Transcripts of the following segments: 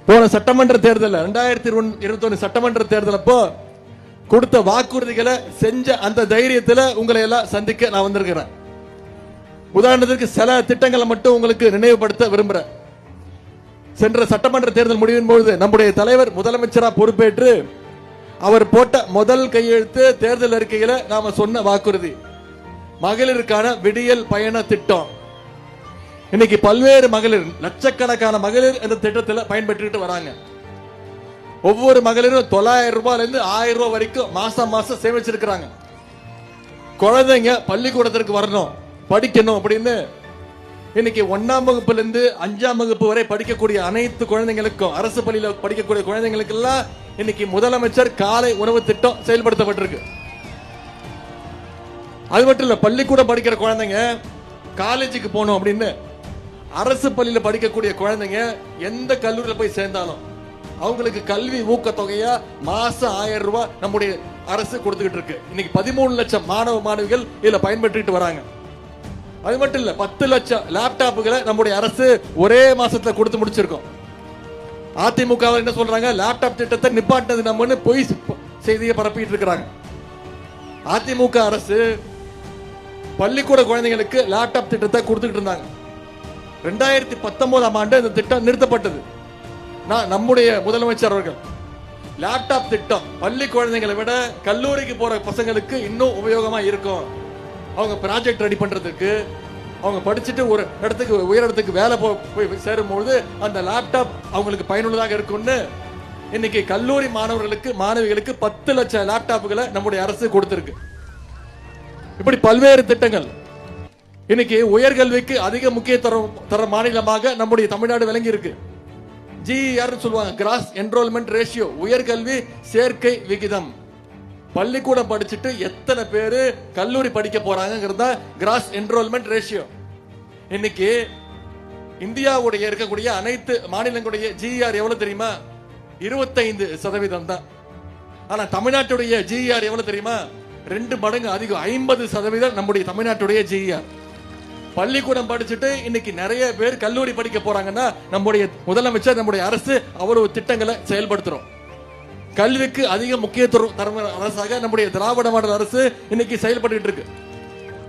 போன சட்டமன்ற தேர்தல் 2021 சட்டமன்ற தேர்தல் அப்போ கொடுத்த வாக்குறுதிகளை செஞ்ச அந்த தைரியத்தில் உங்களை எல்லாம் சந்திக்க நான் வந்திருக்கிறேன். உதாரணத்துக்கு சில திட்டங்களை மட்டும் உங்களுக்கு நினைவுபடுத்த விரும்புறேன். சென்ற சட்டமன்ற தேர்தல் முடிவின் பொழுது நம்முடைய தலைவர் முதலமைச்சரா பொறுப்பேற்று அவர் போட்ட முதல் கையெழுத்து தேர்தல் அறிக்கையில நாம சொன்ன வாக்குறுதி மகளிருக்கான விடியல் பயண திட்டம். இன்னைக்கு பல்வேறு மகளிர், லட்சக்கணக்கான மகளிர் இந்த திட்டத்தில் பயன்பெற்றுட்டு வராங்க. ஒவ்வொரு மகளிரும் 900 ரூபாயில இருந்து 1000 ரூபாய் வரைக்கும் மாசம் மாசம் சேமிச்சிருக்கிறாங்க. குழந்தைங்க பள்ளிக்கூடத்திற்கு வரணும், படிக்கணும் அப்படின்னு இன்னைக்கு 1ஆம் வகுப்புல இருந்து 5ஆம் வகுப்பு வரை படிக்கக்கூடிய அனைத்து குழந்தைங்களுக்கும், அரசு பள்ளியில படிக்கக்கூடிய குழந்தைங்களுக்கு எல்லாம் இன்னைக்கு முதலமைச்சர் காலை உணவு திட்டம் செயல்படுத்தப்பட்டிருக்கு. அது மட்டும் இல்ல, பள்ளிக்கூடம் படிக்கிற குழந்தைங்க காலேஜுக்கு போகணும் அப்படின்னு அரசு பள்ளியில படிக்கக்கூடிய குழந்தைங்க எந்த கல்லூரியில் போய் சேர்ந்தாலும் அவங்களுக்கு கல்வி ஊக்கத்தொகையா மாசம் 1000 ரூபாய் நம்முடைய அரசு கொடுத்துக்கிட்டு இருக்கு. இன்னைக்கு 13 லட்சம் மாணவ மாணவிகள் இதுல பயன்பெற்றுட்டு வராங்க. அது மட்டும் இல்ல, 10 லட்சம் லேப்டாப்புகளை நம்முடைய அரசு ஒரே மாசத்துல கொடுத்து முடிச்சிருக்கோம். அதிமுக என்ன சொல்றாங்க, லேப்டாப் திட்டத்தை நிப்பாட்டது நம்மன்னு பொய் செய்தியை பரப்பிட்டு இருக்கிறாங்க. அதிமுக அரசு பள்ளிக்கூட குழந்தைங்களுக்கு லேப்டாப் திட்டத்தை கொடுத்துட்டு இருந்தாங்க. 2019ஆம் ஆண்டு இந்த திட்டம் நிறுத்தப்பட்டது. நம்முடைய முதலமைச்சர் அவர்கள் லேப்டாப் திட்டம் பள்ளி குழந்தைகளை விட கல்லூரிக்கு போற பசங்களுக்கு இன்னும் உபயோகமா இருக்கும். அவங்க ப்ராஜெக்ட் ரெடி பண்றதுக்கு, அவங்க படிச்சுட்டு ஒரு இடத்துக்கு உயர் இடத்துக்கு வேலை போய் சேரும்போது அந்த லேப்டாப் அவங்களுக்கு பயனுள்ளதாக இருக்கும்னு இன்னைக்கு கல்லூரி மாணவர்களுக்கு மாணவிகளுக்கு 10 லட்சம் லேப்டாப்புகளை நம்முடைய அரசு கொடுத்திருக்கு. இப்படி பல்வேறு திட்டங்கள். இன்னைக்கு உயர்கல்விக்கு அதிக முக்கியத்துவம் தர மாநிலமாக நம்முடைய தமிழ்நாடு விளங்கி இருக்கு. GER சொல்லுவாங்க, கிராஸ் என்ரோல்மெண்ட் ரேஷியோ, உயர்கல்வி சேர்க்கை விகிதம். பள்ளிக்கூடம் படிச்சுட்டு எத்தனை பேரு கல்லூரி படிக்க போறாங்கிறதா கிராஸ் என்ரோல்மெண்ட் ரேஷியோ. இன்னைக்கு இந்தியாவுடைய இருக்கக்கூடிய அனைத்து மாநிலங்களுடைய GER எவ்வளவு தெரியுமா? 25% தான். ஆனா தமிழ்நாட்டுடைய GER எவ்வளவு தெரியுமா? 2 மடங்கு அதிகம், 50% நம்முடைய தமிழ்நாட்டுடைய GER. பள்ளிக்கூடம் படிச்சுட்டு இன்னைக்கு நிறைய பேர் கல்லூரி படிக்க போறாங்கன்னா நம்முடைய முதலமைச்சர், நம்முடைய அரசு அவ்வளவு திட்டங்களை செயல்படுத்துறோம். கல்விக்கு அதிக முக்கியத்துவம் தரும் அரசாக நம்முடைய திராவிட மாடல் அரசு இன்னைக்கு செயல்பட்டு இருக்கு.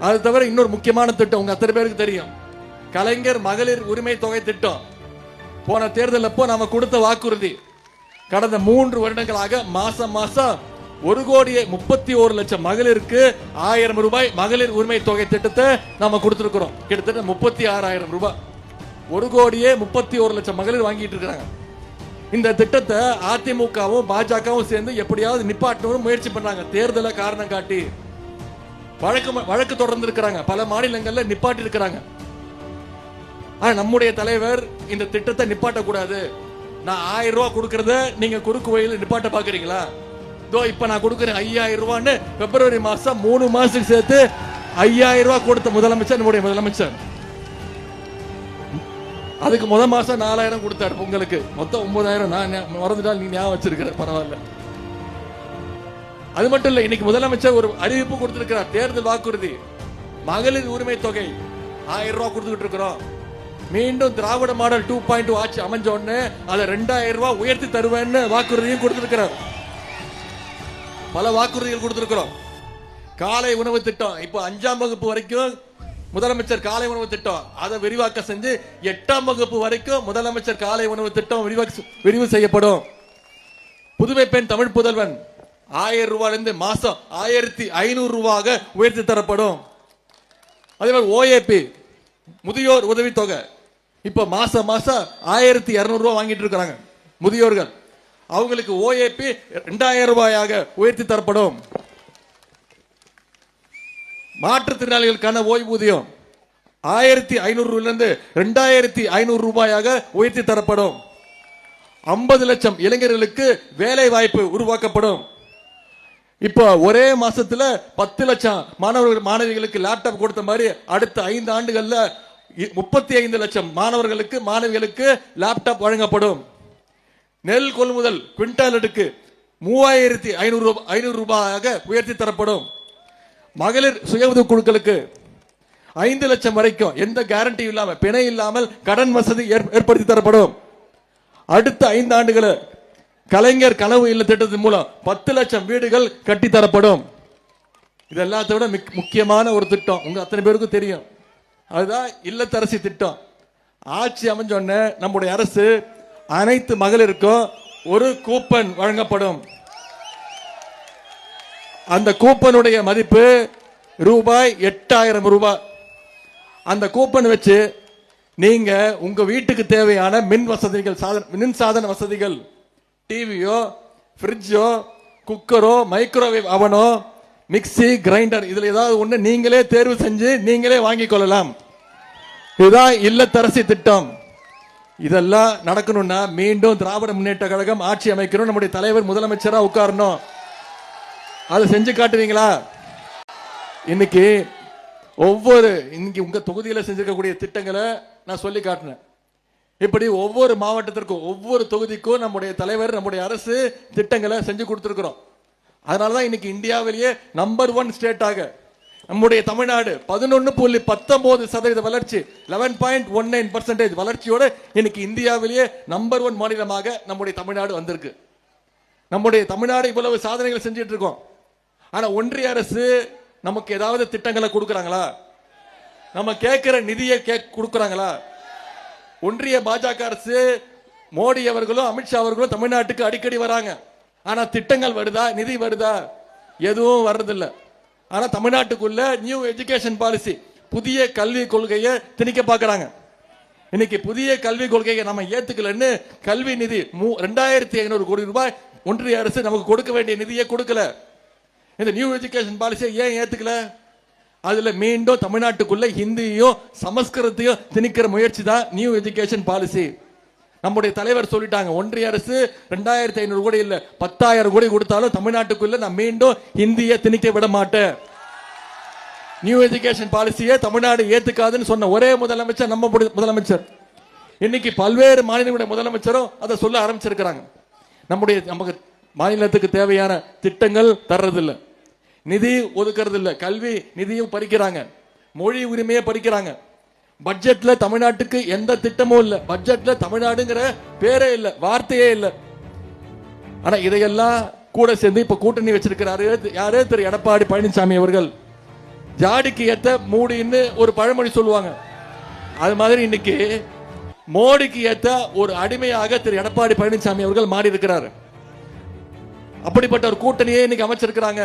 அது தவிர இன்னொரு முக்கியமான திட்டம் உங்க அத்தனை பேருக்கு தெரியும், கலைஞர் மகளிர் உரிமை தொகை திட்டம். போன தேர்தல் அப்போ நாம கொடுத்த வாக்குறுதி, கடந்த 3 வருடங்களாக மாசம் மாசம் 1,31,00,000 மகளிருக்கு 1000 ரூபாய் மகளிர் உரிமை தொகை திட்டத்தை நாம கொடுத்திருக்கிறோம். கிட்டத்தட்ட 36,000 ரூபாய். 1,31,00,000 மகளிர் வாங்கிட்டு இருக்காங்க. இந்த திட்டத்தை அதிமுகவும் பாஜகவும் சேர்ந்து எப்படியாவது நிப்பாட்டணும் முயற்சி பண்றாங்க. தேர்தலை காரணம் காட்டி வழக்கு தொடர்ந்து இருக்கிறாங்க. பல மாநிலங்கள்ல நிப்பாட்டி இருக்கிறாங்க. ஆனா நம்முடைய தலைவர் இந்த திட்டத்தை நிப்பாட்ட கூடாது, நான் 1000 ரூபாய் கொடுக்கறத நீங்க குறுக்கு வழியில் நிப்பாட்ட பாக்குறீங்களா? இப்ப நான் கொடுக்கிறேன் 5000 ரூபான்னு பிப்ரவரி மாசம் 3 மாசத்துக்கு சேர்த்து 5000 ரூபாய் கொடுத்த முதலமைச்சர் நம்முடைய முதலமைச்சர். அதுக்கு முதல் மாசம் 4000 கொடுத்தாரு பொங்கலுக்கு, மொத்தம் 9000. நான் மறந்துட்டால் நீ ஞாபகம் வச்சிருக்கிற, பரவாயில்ல. அது மட்டும் இல்ல, இன்னைக்கு முதலமைச்சர் ஒரு அறிவிப்பு கொடுத்திருக்கிறார், தேர்தல் வாக்குறுதி, மகளிர் உரிமை தொகை 1000 ரூபாய் கொடுத்துட்டு இருக்கிறோம். மீண்டும் திராவிட மாடல் 2.2 ஆட்சி அமைஞ்ச உடனே அதை 2000 ரூபாய் உயர்த்தி தருவேன்னு வாக்குறுதியும் கொடுத்திருக்கிறார். பல வாக்குறுதிகள் கொடுத்திருக்கிறோம். காலை உணவு திட்டம், இப்போ 5ஆம் வகுப்பு வரைக்கும் முதலமைச்சர் காலை உணவு திட்டம் அதை விரிவாக்கம் செஞ்சு 8ஆம் வகுப்பு வரைக்கும் முதலமைச்சர் காலை உணவு திட்டம் விரிவு செய்யப்படும். புதுமை பெண் தமிழ் புதல்வன் 1000 ரூபாயிலிருந்து மாசம் 1500 ரூபாய் உயர்த்தி தரப்படும். அதே மாதிரி OAP முதியோர் உதவி தொகை இப்ப மாசம் மாசம் 1200 ரூபாய் வாங்கிட்டு இருக்காங்க முதியோர்கள். அவங்களுக்கு OAP 2000 ரூபாயாக உயர்த்தி தரப்படும். மாற்றுத்திறனாளிகளுக்கான ஓய்வூதியம் 1500 இருந்து 2500 ரூபாயாக உயர்த்தி தரப்படும். 50 லட்சம் இளைஞர்களுக்கு வேலை வாய்ப்பு உருவாக்கப்படும். இப்போ ஒரே மாசத்துல 10 லட்சம் மாணவிகளுக்கு லேப்டாப் கொடுத்த மாதிரி அடுத்த 5 ஆண்டுகள்ல 35 லட்சம் மாணவர்களுக்கு மாணவிகளுக்கு லேப்டாப் வழங்கப்படும். நெல் கொள்முதல் குவிண்டாலுக்கு 3500 ரூபாயாக உயர்த்தி தரப்படும். மகளிர் சுய உதவி குழுக்களுக்கு 5 லட்சம் வரைக்கும் எந்த கேரண்டி இல்லாமல் பிணை இல்லாமல் கடன் வசதி ஏற்படுத்தி தரப்படும். அடுத்த 5 ஆண்டுகள் கலைஞர் கனவு இல்ல திட்டத்தின் மூலம் 10 லட்சம் வீடுகள் கட்டித்தரப்படும். இது எல்லாத்தை விட முக்கியமான ஒரு திட்டம் உங்க அத்தனை பேருக்கும் தெரியும். அதுதான் இல்லத்தரசி திட்டம். ஆட்சி அமைஞ்சோடனே நம்முடைய அரசு அனைத்து மகளிருக்கும் ஒரு கூப்பன் வழங்கப்படும். அந்த கூப்பனுடைய மதிப்பு ரூபாய் 8000 ரூபாய். அந்த கூப்பன் வச்சு நீங்க உங்க வீட்டுக்கு தேவையான மின் சாதன வசதிகள், டிவியோ, ஃப்ரிட்ஜோ, குக்கரோ, மைக்ரோவேவ் அவனோ, மிக்சி, கிரைண்டர், இதுல ஏதாவது ஒண்ணு நீங்களே தேர்வு செஞ்சு நீங்களே வாங்கிக் கொள்ளலாம். இதுதான் இல்லத்தரசி திட்டம். இதெல்லாம் நடக்கணும்னா மீண்டும் திராவிட முன்னேற்ற கழகம் ஆட்சி அமைக்கணும். நம்முடைய தலைவர் முதலமைச்சரா உட்காரணும். அதை செஞ்சு காட்டுவீங்களா? இன்னைக்கு உங்க தொகுதியில செஞ்சிருக்கக்கூடிய திட்டங்களை நான் சொல்லி காட்டினேன். இப்படி ஒவ்வொரு மாவட்டத்திற்கும் ஒவ்வொரு தொகுதிக்கும் நம்முடைய தலைவர் நம்முடைய அரசு திட்டங்களை செஞ்சு கொடுத்திருக்கிறோம். அதனாலதான் இன்னைக்கு இந்தியாவிலேயே நம்பர் 1 ஸ்டேட்டாக நம்முடைய தமிழ்நாடு 11.19% வளர்ச்சி, 11.19% வளர்ச்சியோட இன்னைக்கு இந்தியாவிலேயே நம்பர் 1 மாநிலமாக நம்முடைய தமிழ்நாடு வந்திருக்கு. நம்முடைய தமிழ்நாடு இவ்வளவு சாதனைகள் செஞ்சிட்டு இருக்கோம். ஆனா ஒன்றிய அரசு நமக்கு ஏதாவது திட்டங்களை கொடுக்கறாங்களா? நம்ம கேட்கிற நிதியை கொடுக்கறாங்களா? ஒன்றிய பாஜக அரசு மோடி அவர்களும் அமித்ஷா அவர்களும் தமிழ்நாட்டுக்கு அடிக்கடி வராங்க. ஆனா திட்டங்கள் வருதா? நிதி வருதா? எதுவும் வர்றதில்லை. ஆனா தமிழ்நாட்டுக்குள்ள நியூ எஜுகேஷன் பாலிசி, புதிய கல்வி கொள்கையை திணிக்க பாக்குறாங்க. இன்னைக்கு புதிய கல்வி கொள்கையை நம்ம ஏத்துக்கலன்னு கல்வி நிதி 2500 கோடி ரூபாய் ஒன்றிய அரசு நமக்கு கொடுக்க வேண்டிய நிதியை கொடுக்கல. இந்த நியூ எஜுகேஷன் பாலிசியை ஏன் ஏத்துக்கல? அதுல மீண்டும் தமிழ்நாட்டுக்குள்ள ஹிந்தியையும் சமஸ்கிருதத்தையும் திணிக்கிற முயற்சி தான் நியூ எஜுகேஷன் பாலிசி. நம்முடைய தலைவர் சொல்லிட்டாங்க, ஒன்றிய அரசு 2500 கோடி இல்ல 10,000 கோடி கொடுத்தாலும் தமிழ்நாட்டுக்குள்ள நான் மீண்டும் ஹிந்தியை திணிக்க விட மாட்டேன். நியூ எஜுகேஷன் பாலிசியை தமிழ்நாடு ஏத்துக்காதுன்னு சொன்ன ஒரே முதலமைச்சர் நம்ம முதலமைச்சர். இன்னைக்கு பல்வேறு மாநிலங்களுடைய முதலமைச்சரும் அதை சொல்ல ஆரம்பிச்சிருக்கிறாங்க. நமக்கு மாநிலத்துக்கு தேவையான திட்டங்கள் தர்றதில்லை, நிதி ஒதுக்கிறது இல்ல, கல்வி நிதியும் பறிக்கிறாங்க, மொழி உரிமையை பறிக்கிறாங்க. பட்ஜெட்ல தமிழ்நாட்டுக்கு எந்த திட்டமும் இல்ல. பட்ஜெட்ல தமிழ்நாடுங்கிற பேரே இல்ல, வார்த்தையே இல்ல. ஆனா இதையெல்லாம் கூட சேர்ந்து இப்ப கூட்டணி வச்சிருக்கிறாரு யாரு? திரு எடப்பாடி பழனிசாமி அவர்கள். ஜாடிக்கு ஏத்த மூடின்னு ஒரு பழமொழி சொல்லுவாங்க. அது மாதிரி இன்னைக்கு மோடிக்கு ஏத்த ஒரு அடிமையாக திரு எடப்பாடி பழனிசாமி அவர்கள் மாறி இருக்கிறார். அப்படிப்பட்ட ஒரு கூட்டணியை இன்னைக்கு அமைச்சிருக்கிறாங்க.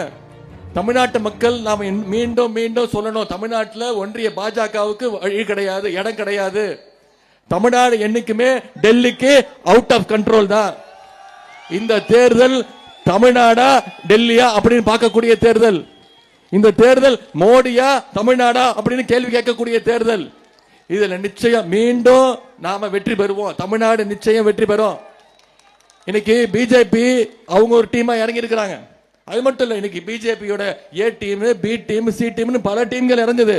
தமிழ்நாட்டு மக்கள் நாம மீண்டும் மீண்டும் சொல்லணும், தமிழ்நாட்டில் ஒன்றிய பாஜகவுக்கு வழி கிடையாது, இடம் கிடையாது. தமிழ்நாடு என்னைக்குமே டெல்லிக்கு அவுட் ஆஃப் கண்ட்ரோல் தான். இந்த தேர்தல் தமிழ்நாடா டெல்லியா அப்படின்னு பார்க்கக்கூடிய தேர்தல். இந்த தேர்தல் மோடியா தமிழ்நாடா அப்படின்னு கேள்வி கேட்கக்கூடிய தேர்தல். இதுல நிச்சயம் மீண்டும் நாம வெற்றி பெறுவோம். தமிழ்நாடு நிச்சயம் வெற்றி பெறும். இன்னைக்கு பிஜேபி அவங்க ஒரு டீமா இறங்கி இருக்கிறாங்க. அது மட்டும் இல்ல, இன்னைக்கு பிஜேபியோட A team, B team, C டீம்னு பல டீம்கள் இறங்குது.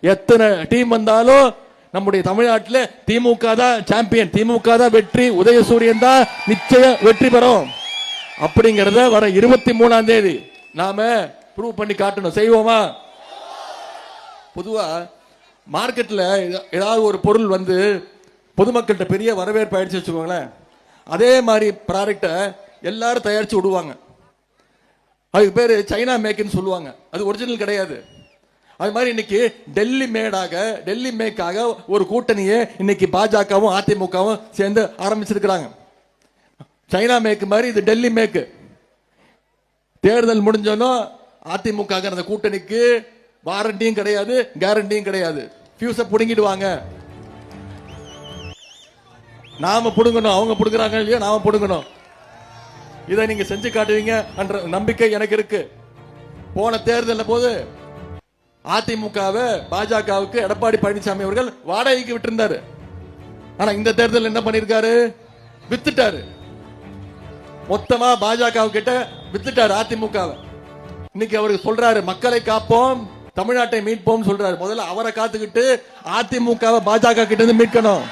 எத்தனை டீம் வந்தாலும் நம்முடைய தமிழ்நாட்டில் திமுக தான் சாம்பியன், திமுக தான் வெற்றி, உதயசூரியன் தான் நிச்சயம் வெற்றி பெறும். அப்படிங்கறத வர 23ஆம் தேதி நாம ப்ரூவ் பண்ணி காட்டணும். செய்வோமா? பொதுவா மார்க்கெட்ல ஏதாவது ஒரு பொருள் வந்து பொதுமக்கள்கிட்ட பெரிய வரவேற்பு ஆயிடுச்சு வச்சுக்கோங்களேன், அதே மாதிரி ப்ராடக்டை எல்லாரும் தயாரிச்சு விடுவாங்க. அதுக்கு பேரு சைனா மேக்னு சொல்லுவாங்க. அது ஒரிஜினல் கிடையாது. அது மாதிரி இன்னைக்கு டெல்லி மேக்காக ஒரு கூட்டணியை இன்னைக்கு பாஜகவும் அதிமுகவும் சேர்ந்து ஆரம்பிச்சிருக்கிறாங்க. சைனா மேக் மாதிரி இது டெல்லி மேக். தேர்தல் முடிஞ்சோம் அதிமுக அந்த கூட்டணிக்கு வாரண்டியும் கிடையாது, கேரண்டியும் கிடையாது. ஃபியூஸை புடுங்கிடுவாங்க. நாம புடுங்கணும், அவங்க புடுங்குறாங்க இல்லையோ நாம புடுங்கணும். இதை நீங்க செஞ்சு காட்டுவீங்க என்ற நம்பிக்கை எனக்கு இருக்கு. போன தேர்தல் போது அதிமுகவை பாஜகவுக்கு எடப்பாடி பழனிசாமி அவர்கள் வாடகைக்கு விட்டிருந்தாரு. ஆனா இந்த தேர்தல் என்ன பண்ணிருக்காரு? வித்துட்டாரு. மொத்தமா பாஜக கிட்ட வித்துட்டாரு அதிமுகவை. இன்னைக்கு அவருக்கு சொல்றாரு, மக்களை காப்போம், தமிழ்நாட்டை மீட்போம் சொல்றாரு. முதல்ல அவரை காத்துக்கிட்டு அதிமுகவை பாஜக கிட்ட இருந்து மீட்கணும்.